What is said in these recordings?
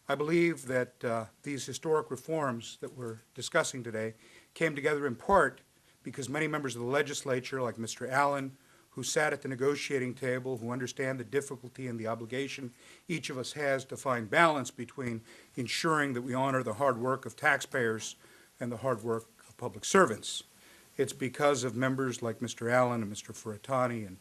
I believe that these historic reforms that we're discussing today came together in part because many members of the legislature, like Mr. Allen, who sat at the negotiating table, who understand the difficulty and the obligation each of us has to find balance between ensuring that we honor the hard work of taxpayers and the hard work of public servants. It's because of members like Mr. Allen and Mr. Furutani and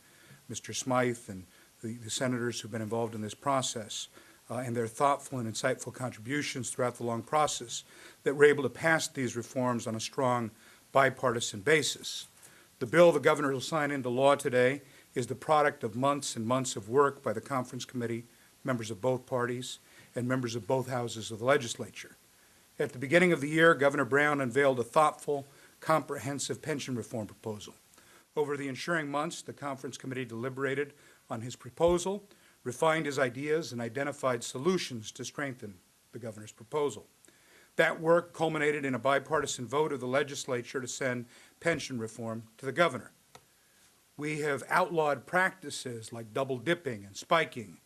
Mr. Smyth and the senators who've been involved in this process and their thoughtful and insightful contributions throughout the long process that we're able to pass these reforms on a strong bipartisan basis. The bill the governor will sign into law today is the product of months and months of work by the conference committee, members of both parties, and members of both houses of the legislature. At the beginning of the year, Governor Brown unveiled a thoughtful, comprehensive pension reform proposal. Over the ensuing months, the conference committee deliberated on his proposal, refined his ideas, and identified solutions to strengthen the governor's proposal. That work culminated in a bipartisan vote of the legislature to send pension reform to the governor. We have outlawed practices like double dipping and spiking,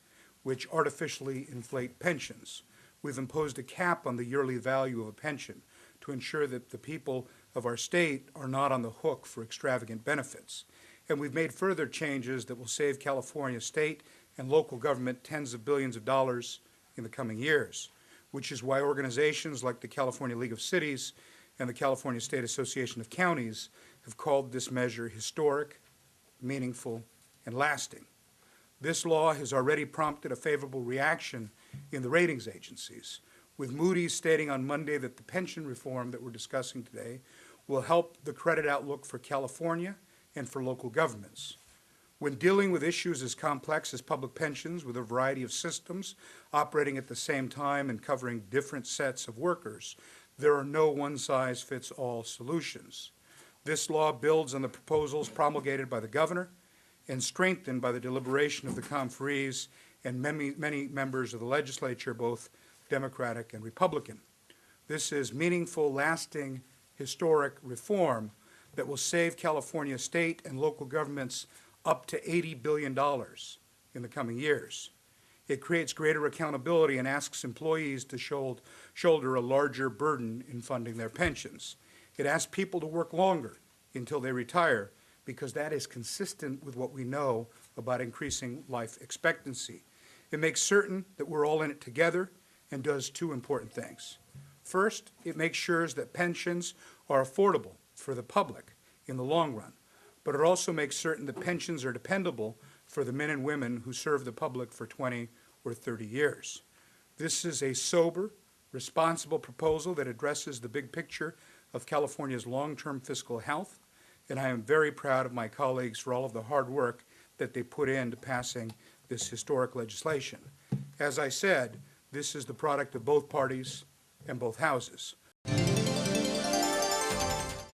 which artificially inflate pensions. We've imposed a cap on the yearly value of a pension to ensure that the people of our state are not on the hook for extravagant benefits. And we've made further changes that will save California state and local government tens of billions of dollars in the coming years, which is why organizations like the California League of Cities and the California State Association of Counties have called this measure historic, meaningful, and lasting. This law has already prompted a favorable reaction in the ratings agencies, with Moody's stating on Monday that the pension reform that we're discussing today will help the credit outlook for California and for local governments. When dealing with issues as complex as public pensions with a variety of systems operating at the same time and covering different sets of workers, there are no one-size-fits-all solutions. This law builds on the proposals promulgated by the governor and strengthened by the deliberation of the conferees and many members of the legislature, both Democratic and Republican. This is meaningful, lasting, historic reform that will save California state and local governments up to $80 billion in the coming years. It creates greater accountability and asks employees to shoulder a larger burden in funding their pensions. It asks people to work longer until they retire because that is consistent with what we know about increasing life expectancy. It makes certain that we're all in it together and does two important things. First, it makes sure that pensions are affordable for the public in the long run, but it also makes certain that pensions are dependable for the men and women who serve the public for 20 or 30 years. This is a sober, responsible proposal that addresses the big picture of California's long-term fiscal health, and I am very proud of my colleagues for all of the hard work that they put into passing this historic legislation. As I said, this is the product of both parties and both houses.